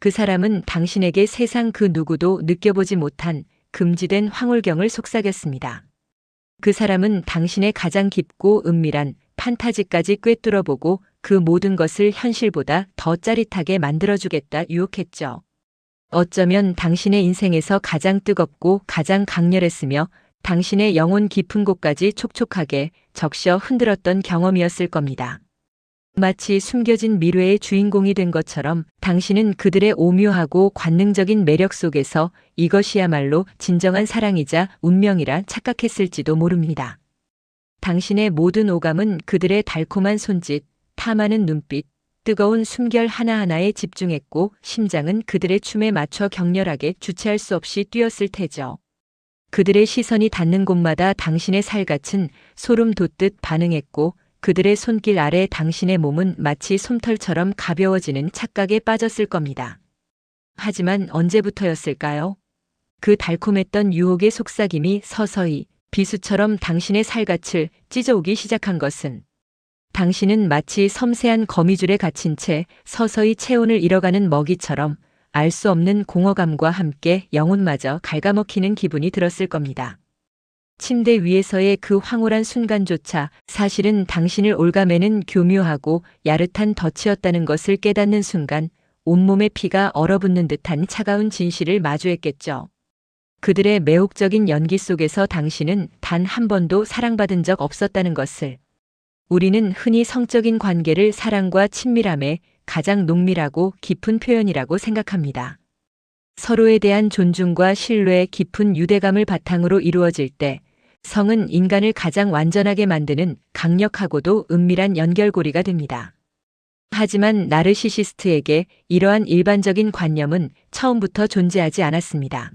그 사람은 당신에게 세상 그 누구도 느껴보지 못한 금지된 황홀경을 속삭였습니다. 그 사람은 당신의 가장 깊고 은밀한 판타지까지 꿰뚫어보고 그 모든 것을 현실보다 더 짜릿하게 만들어주겠다 유혹했죠. 어쩌면 당신의 인생에서 가장 뜨겁고 가장 강렬했으며 당신의 영혼 깊은 곳까지 촉촉하게 적셔 흔들었던 경험이었을 겁니다. 마치 숨겨진 미래의 주인공이 된 것처럼 당신은 그들의 오묘하고 관능적인 매력 속에서 이것이야말로 진정한 사랑이자 운명이라 착각했을지도 모릅니다. 당신의 모든 오감은 그들의 달콤한 손짓, 탐하는 눈빛, 뜨거운 숨결 하나하나에 집중했고 심장은 그들의 춤에 맞춰 격렬하게 주체할 수 없이 뛰었을 테죠. 그들의 시선이 닿는 곳마다 당신의 살갗은 소름 돋듯 반응했고 그들의 손길 아래 당신의 몸은 마치 솜털처럼 가벼워지는 착각에 빠졌을 겁니다. 하지만 언제부터였을까요? 그 달콤했던 유혹의 속삭임이 서서히 비수처럼 당신의 살갗을 찢어오기 시작한 것은 당신은 마치 섬세한 거미줄에 갇힌 채 서서히 체온을 잃어가는 먹이처럼 알 수 없는 공허감과 함께 영혼마저 갉아먹히는 기분이 들었을 겁니다. 침대 위에서의 그 황홀한 순간조차 사실은 당신을 올가매는 교묘하고 야릇한 덫이었다는 것을 깨닫는 순간 온몸의 피가 얼어붙는 듯한 차가운 진실을 마주했겠죠. 그들의 매혹적인 연기 속에서 당신은 단 한 번도 사랑받은 적 없었다는 것을. 우리는 흔히 성적인 관계를 사랑과 친밀함의 가장 농밀하고 깊은 표현이라고 생각합니다. 서로에 대한 존중과 신뢰의 깊은 유대감을 바탕으로 이루어질 때 성은 인간을 가장 완전하게 만드는 강력하고도 은밀한 연결고리가 됩니다. 하지만 나르시시스트에게 이러한 일반적인 관념은 처음부터 존재하지 않았습니다.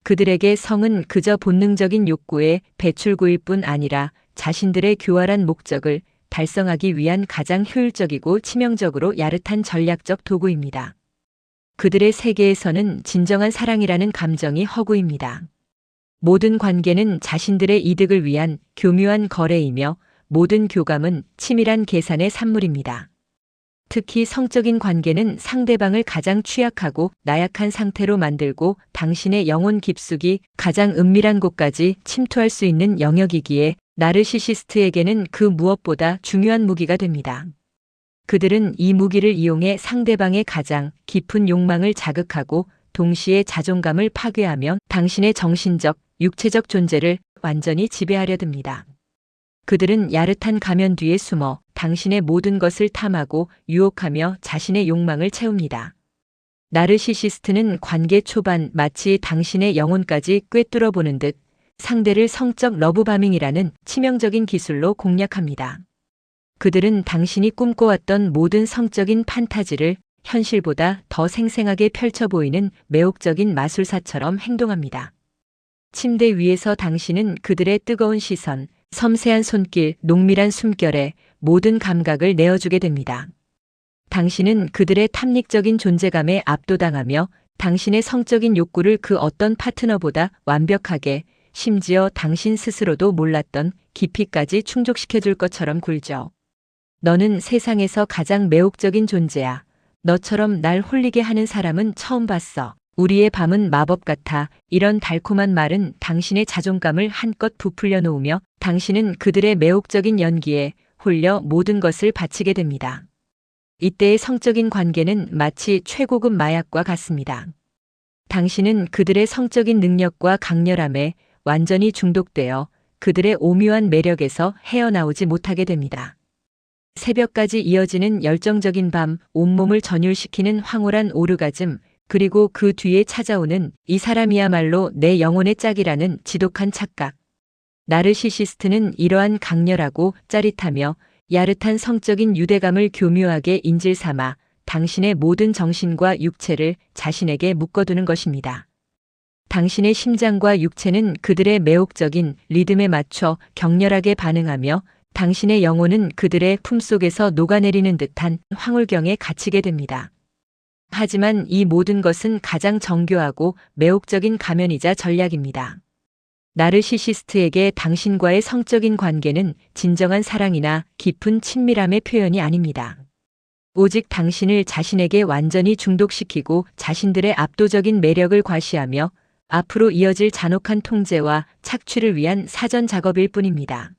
그들에게 성은 그저 본능적인 욕구의 배출구일 뿐 아니라 자신들의 교활한 목적을 달성하기 위한 가장 효율적이고 치명적으로 야릇한 전략적 도구입니다. 그들의 세계에서는 진정한 사랑이라는 감정이 허구입니다. 모든 관계는 자신들의 이득을 위한 교묘한 거래이며 모든 교감은 치밀한 계산의 산물입니다. 특히 성적인 관계는 상대방을 가장 취약하고 나약한 상태로 만들고 당신의 영혼 깊숙이 가장 은밀한 곳까지 침투할 수 있는 영역이기에 나르시시스트에게는 그 무엇보다 중요한 무기가 됩니다. 그들은 이 무기를 이용해 상대방의 가장 깊은 욕망을 자극하고 동시에 자존감을 파괴하며 당신의 정신적, 육체적 존재를 완전히 지배하려 듭니다. 그들은 야릇한 가면 뒤에 숨어 당신의 모든 것을 탐하고 유혹하며 자신의 욕망을 채웁니다. 나르시시스트는 관계 초반 마치 당신의 영혼까지 꿰뚫어 보는 듯 상대를 성적 러브바밍이라는 치명적인 기술로 공략합니다. 그들은 당신이 꿈꿔왔던 모든 성적인 판타지를 현실보다 더 생생하게 펼쳐 보이는 매혹적인 마술사처럼 행동합니다. 침대 위에서 당신은 그들의 뜨거운 시선, 섬세한 손길, 농밀한 숨결에 모든 감각을 내어주게 됩니다. 당신은 그들의 탐닉적인 존재감에 압도당하며 당신의 성적인 욕구를 그 어떤 파트너보다 완벽하게 심지어 당신 스스로도 몰랐던 깊이까지 충족시켜줄 것처럼 굴죠. 너는 세상에서 가장 매혹적인 존재야. 너처럼 날 홀리게 하는 사람은 처음 봤어. 우리의 밤은 마법 같아. 이런 달콤한 말은 당신의 자존감을 한껏 부풀려 놓으며 당신은 그들의 매혹적인 연기에 홀려 모든 것을 바치게 됩니다. 이때의 성적인 관계는 마치 최고급 마약과 같습니다. 당신은 그들의 성적인 능력과 강렬함에 완전히 중독되어 그들의 오묘한 매력에서 헤어나오지 못하게 됩니다. 새벽까지 이어지는 열정적인 밤, 온몸을 전율시키는 황홀한 오르가즘, 그리고 그 뒤에 찾아오는 이 사람이야말로 내 영혼의 짝이라는 지독한 착각. 나르시시스트는 이러한 강렬하고 짜릿하며 야릇한 성적인 유대감을 교묘하게 인질 삼아 당신의 모든 정신과 육체를 자신에게 묶어두는 것입니다. 당신의 심장과 육체는 그들의 매혹적인 리듬에 맞춰 격렬하게 반응하며 당신의 영혼은 그들의 품속에서 녹아내리는 듯한 황홀경에 갇히게 됩니다. 하지만 이 모든 것은 가장 정교하고 매혹적인 가면이자 전략입니다. 나르시시스트에게 당신과의 성적인 관계는 진정한 사랑이나 깊은 친밀함의 표현이 아닙니다. 오직 당신을 자신에게 완전히 중독시키고 자신들의 압도적인 매력을 과시하며 앞으로 이어질 잔혹한 통제와 착취를 위한 사전 작업일 뿐입니다.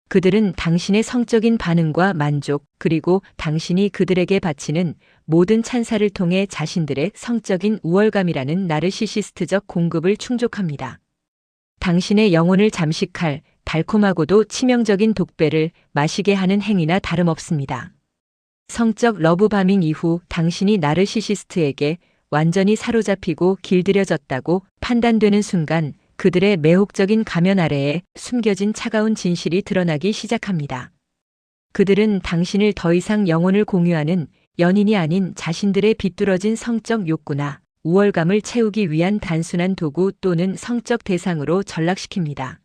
그들은 당신의 성적인 반응과 만족, 그리고 당신이 그들에게 바치는 모든 찬사를 통해 자신들의 성적인 우월감이라는 나르시시스트적 공급을 충족합니다. 당신의 영혼을 잠식할 달콤하고도 치명적인 독배를 마시게 하는 행위나 다름없습니다. 성적 러브바밍 이후 당신이 나르시시스트에게 완전히 사로잡히고 길들여졌다고 판단되는 순간 그들의 매혹적인 가면 아래에 숨겨진 차가운 진실이 드러나기 시작합니다. 그들은 당신을 더 이상 영혼을 공유하는 연인이 아닌 자신들의 비뚤어진 성적 욕구나 우월감을 채우기 위한 단순한 도구 또는 성적 대상으로 전락시킵니다.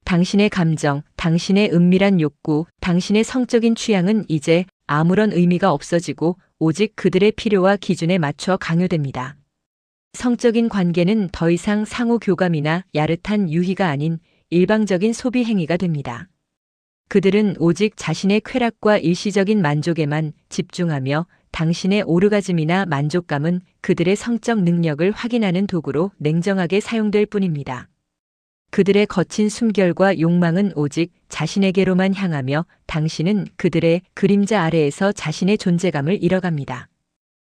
당신의 감정, 당신의 은밀한 욕구, 당신의 성적인 취향은 이제 아무런 의미가 없어지고 오직 그들의 필요와 기준에 맞춰 강요됩니다. 성적인 관계는 더 이상 상호 교감이나 야릇한 유희가 아닌 일방적인 소비 행위가 됩니다. 그들은 오직 자신의 쾌락과 일시적인 만족에만 집중하며 당신의 오르가즘이나 만족감은 그들의 성적 능력을 확인하는 도구로 냉정하게 사용될 뿐입니다. 그들의 거친 숨결과 욕망은 오직 자신에게로만 향하며 당신은 그들의 그림자 아래에서 자신의 존재감을 잃어갑니다.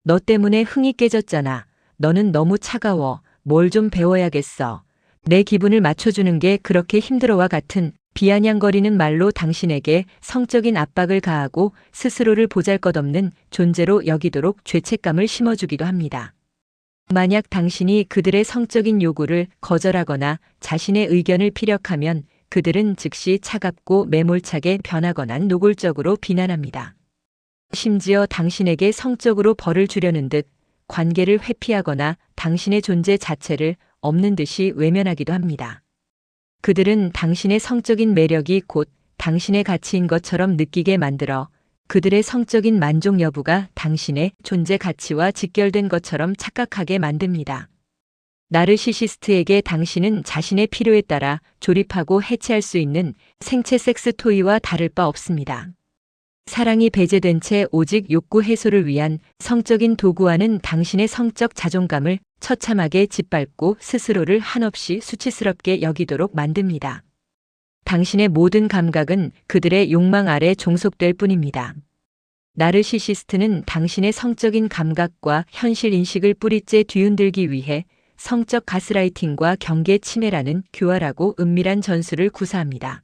너 때문에 흥이 깨졌잖아. 너는 너무 차가워. 뭘 좀 배워야겠어. 내 기분을 맞춰주는 게 그렇게 힘들어와 같은 비아냥거리는 말로 당신에게 성적인 압박을 가하고 스스로를 보잘것없는 존재로 여기도록 죄책감을 심어주기도 합니다. 만약 당신이 그들의 성적인 요구를 거절하거나 자신의 의견을 피력하면 그들은 즉시 차갑고 매몰차게 변하거나 노골적으로 비난합니다. 심지어 당신에게 성적으로 벌을 주려는 듯 관계를 회피하거나 당신의 존재 자체를 없는 듯이 외면하기도 합니다. 그들은 당신의 성적인 매력이 곧 당신의 가치인 것처럼 느끼게 만들어 그들의 성적인 만족 여부가 당신의 존재 가치와 직결된 것처럼 착각하게 만듭니다. 나르시시스트에게 당신은 자신의 필요에 따라 조립하고 해체할 수 있는 생체 섹스 토이와 다를 바 없습니다. 사랑이 배제된 채 오직 욕구 해소를 위한 성적인 도구와는 당신의 성적 자존감을 처참하게 짓밟고 스스로를 한없이 수치스럽게 여기도록 만듭니다. 당신의 모든 감각은 그들의 욕망 아래 종속될 뿐입니다. 나르시시스트는 당신의 성적인 감각과 현실 인식을 뿌리째 뒤흔들기 위해 성적 가스라이팅과 경계 침해라는 교활하고 은밀한 전술을 구사합니다.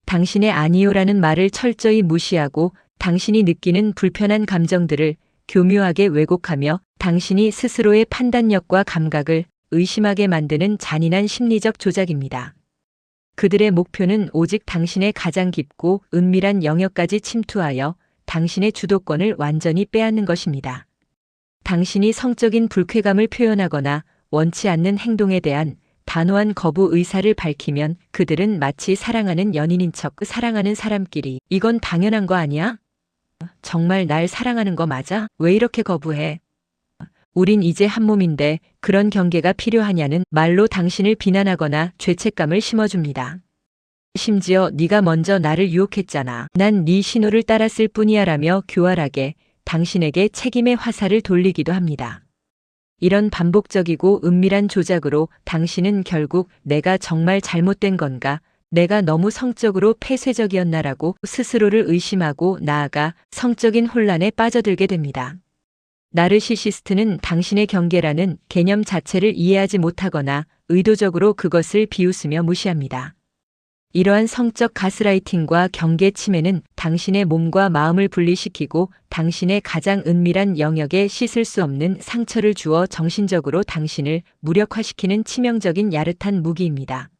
당신의 아니요라는 말을 철저히 무시하고 당신이 느끼는 불편한 감정들을 교묘하게 왜곡하며 당신이 스스로의 판단력과 감각을 의심하게 만드는 잔인한 심리적 조작입니다. 그들의 목표는 오직 당신의 가장 깊고 은밀한 영역까지 침투하여 당신의 주도권을 완전히 빼앗는 것입니다. 당신이 성적인 불쾌감을 표현하거나 원치 않는 행동에 대한 단호한 거부 의사를 밝히면 그들은 마치 사랑하는 연인인 척 사랑하는 사람끼리 이건 당연한 거 아니야? 정말 날 사랑하는 거 맞아? 왜 이렇게 거부해? 우린 이제 한 몸인데 그런 경계가 필요하냐는 말로 당신을 비난하거나 죄책감을 심어줍니다. 심지어 네가 먼저 나를 유혹했잖아. 난 네 신호를 따랐을 뿐이야 라며 교활하게 당신에게 책임의 화살을 돌리기도 합니다. 이런 반복적이고 은밀한 조작으로 당신은 결국 내가 정말 잘못된 건가? 내가 너무 성적으로 폐쇄적이었나라고 스스로를 의심하고 나아가 성적인 혼란에 빠져들게 됩니다. 나르시시스트는 당신의 경계라는 개념 자체를 이해하지 못하거나 의도적으로 그것을 비웃으며 무시합니다. 이러한 성적 가스라이팅과 경계 침해는 당신의 몸과 마음을 분리시키고 당신의 가장 은밀한 영역에 씻을 수 없는 상처를 주어 정신적으로 당신을 무력화시키는 치명적인 야릇한 무기입니다.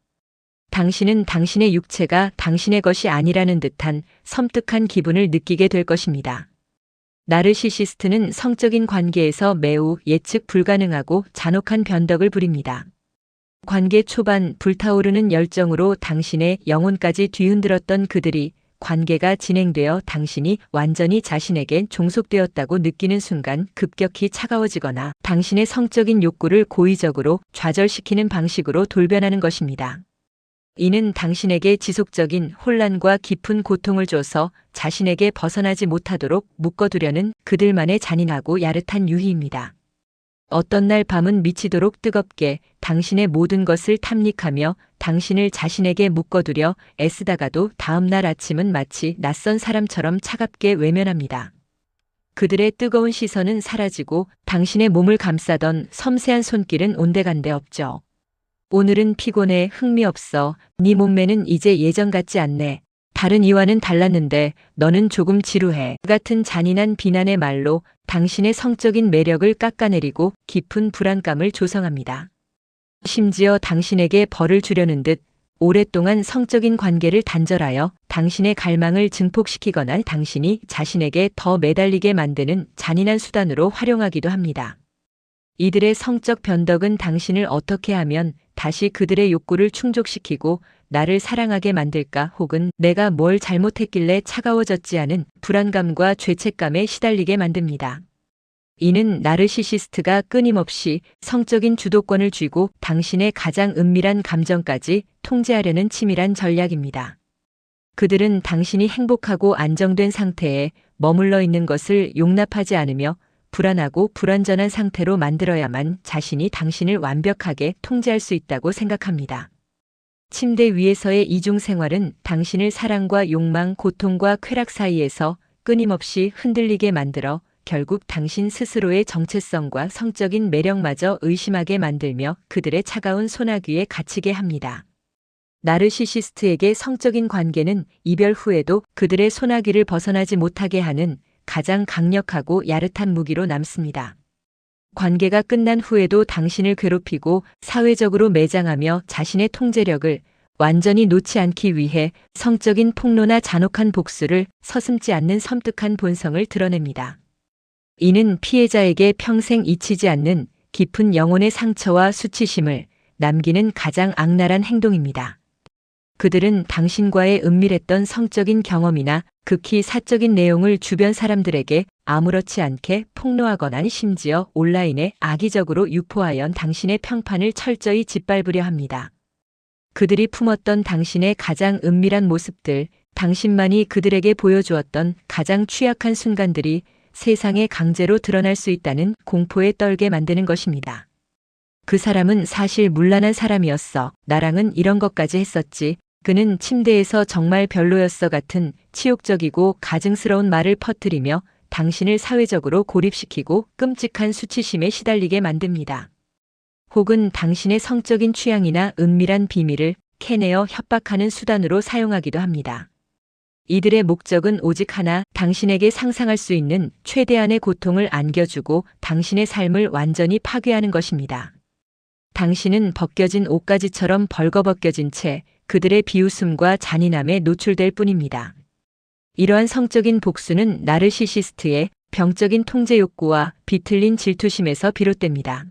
당신은 당신의 육체가 당신의 것이 아니라는 듯한 섬뜩한 기분을 느끼게 될 것입니다. 나르시시스트는 성적인 관계에서 매우 예측 불가능하고 잔혹한 변덕을 부립니다. 관계 초반 불타오르는 열정으로 당신의 영혼까지 뒤흔들었던 그들이 관계가 진행되어 당신이 완전히 자신에게 종속되었다고 느끼는 순간 급격히 차가워지거나 당신의 성적인 욕구를 고의적으로 좌절시키는 방식으로 돌변하는 것입니다. 이는 당신에게 지속적인 혼란과 깊은 고통을 줘서 자신에게 벗어나지 못하도록 묶어두려는 그들만의 잔인하고 야릇한 유희입니다. 어떤 날 밤은 미치도록 뜨겁게 당신의 모든 것을 탐닉하며 당신을 자신에게 묶어두려 애쓰다가도 다음 날 아침은 마치 낯선 사람처럼 차갑게 외면합니다. 그들의 뜨거운 시선은 사라지고 당신의 몸을 감싸던 섬세한 손길은 온데간데 없죠. 오늘은 피곤해, 흥미없어. 네 몸매는 이제 예전 같지 않네. 다른 이와는 달랐는데 너는 조금 지루해. 같은 잔인한 비난의 말로 당신의 성적인 매력을 깎아내리고 깊은 불안감을 조성합니다. 심지어 당신에게 벌을 주려는 듯 오랫동안 성적인 관계를 단절하여 당신의 갈망을 증폭시키거나 당신이 자신에게 더 매달리게 만드는 잔인한 수단으로 활용하기도 합니다. 이들의 성적 변덕은 당신을 어떻게 하면 다시 그들의 욕구를 충족시키고 나를 사랑하게 만들까 혹은 내가 뭘 잘못했길래 차가워졌지 않은 불안감과 죄책감에 시달리게 만듭니다. 이는 나르시시스트가 끊임없이 성적인 주도권을 쥐고 당신의 가장 은밀한 감정까지 통제하려는 치밀한 전략입니다. 그들은 당신이 행복하고 안정된 상태에 머물러 있는 것을 용납하지 않으며 불안하고 불완전한 상태로 만들어야만 자신이 당신을 완벽하게 통제할 수 있다고 생각합니다. 침대 위에서의 이중 생활은 당신을 사랑과 욕망, 고통과 쾌락 사이에서 끊임없이 흔들리게 만들어 결국 당신 스스로의 정체성과 성적인 매력마저 의심하게 만들며 그들의 차가운 소나귀에 갇히게 합니다. 나르시시스트에게 성적인 관계는 이별 후에도 그들의 소나귀를 벗어나지 못하게 하는 가장 강력하고 야릇한 무기로 남습니다. 관계가 끝난 후에도 당신을 괴롭히고 사회적으로 매장하며 자신의 통제력을 완전히 놓지 않기 위해 성적인 폭로나 잔혹한 복수를 서슴지 않는 섬뜩한 본성을 드러냅니다. 이는 피해자에게 평생 잊히지 않는 깊은 영혼의 상처와 수치심을 남기는 가장 악랄한 행동입니다. 그들은 당신과의 은밀했던 성적인 경험이나 극히 사적인 내용을 주변 사람들에게 아무렇지 않게 폭로하거나 심지어 온라인에 악의적으로 유포하여 당신의 평판을 철저히 짓밟으려 합니다. 그들이 품었던 당신의 가장 은밀한 모습들, 당신만이 그들에게 보여주었던 가장 취약한 순간들이 세상에 강제로 드러날 수 있다는 공포에 떨게 만드는 것입니다. 그 사람은 사실 문란한 사람이었어. 나랑은 이런 것까지 했었지. 그는 침대에서 정말 별로였어 같은 치욕적이고 가증스러운 말을 퍼뜨리며 당신을 사회적으로 고립시키고 끔찍한 수치심에 시달리게 만듭니다. 혹은 당신의 성적인 취향이나 은밀한 비밀을 캐내어 협박하는 수단으로 사용하기도 합니다. 이들의 목적은 오직 하나, 당신에게 상상할 수 있는 최대한의 고통을 안겨주고 당신의 삶을 완전히 파괴하는 것입니다. 당신은 벗겨진 옷가지처럼 벌거벗겨진 채 그들의 비웃음과 잔인함에 노출될 뿐입니다. 이러한 성적인 복수는 나르시시스트의 병적인 통제 욕구와 비틀린 질투심에서 비롯됩니다.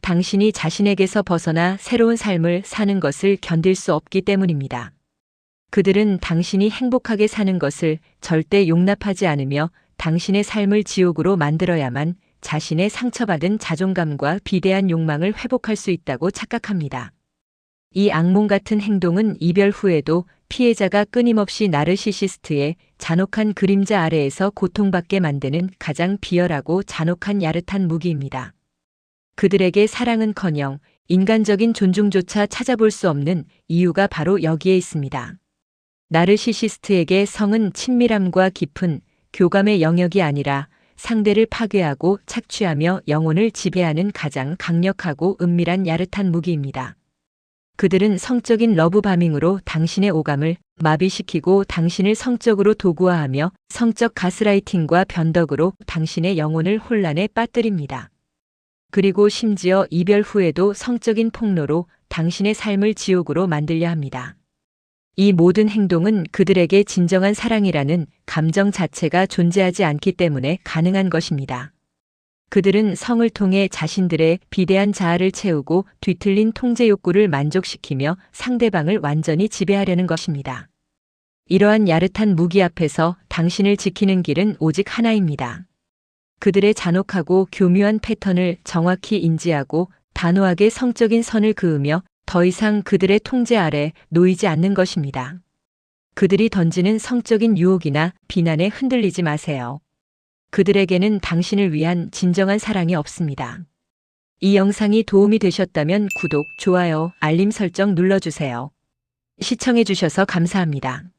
당신이 자신에게서 벗어나 새로운 삶을 사는 것을 견딜 수 없기 때문입니다. 그들은 당신이 행복하게 사는 것을 절대 용납하지 않으며 당신의 삶을 지옥으로 만들어야만 자신의 상처받은 자존감과 비대한 욕망을 회복할 수 있다고 착각합니다. 이 악몽 같은 행동은 이별 후에도 피해자가 끊임없이 나르시시스트의 잔혹한 그림자 아래에서 고통받게 만드는 가장 비열하고 잔혹한 야릇한 무기입니다. 그들에게 사랑은커녕 인간적인 존중조차 찾아볼 수 없는 이유가 바로 여기에 있습니다. 나르시시스트에게 성은 친밀함과 깊은 교감의 영역이 아니라 상대를 파괴하고 착취하며 영혼을 지배하는 가장 강력하고 은밀한 야릇한 무기입니다. 그들은 성적인 러브바밍으로 당신의 오감을 마비시키고 당신을 성적으로 도구화하며 성적 가스라이팅과 변덕으로 당신의 영혼을 혼란에 빠뜨립니다. 그리고 심지어 이별 후에도 성적인 폭로로 당신의 삶을 지옥으로 만들려 합니다. 이 모든 행동은 그들에게 진정한 사랑이라는 감정 자체가 존재하지 않기 때문에 가능한 것입니다. 그들은 성을 통해 자신들의 비대한 자아를 채우고 뒤틀린 통제 욕구를 만족시키며 상대방을 완전히 지배하려는 것입니다. 이러한 야릇한 무기 앞에서 당신을 지키는 길은 오직 하나입니다. 그들의 잔혹하고 교묘한 패턴을 정확히 인지하고 단호하게 성적인 선을 그으며 더 이상 그들의 통제 아래 놓이지 않는 것입니다. 그들이 던지는 성적인 유혹이나 비난에 흔들리지 마세요. 그들에게는 당신을 위한 진정한 사랑이 없습니다. 이 영상이 도움이 되셨다면 구독, 좋아요, 알림 설정 눌러주세요. 시청해주셔서 감사합니다.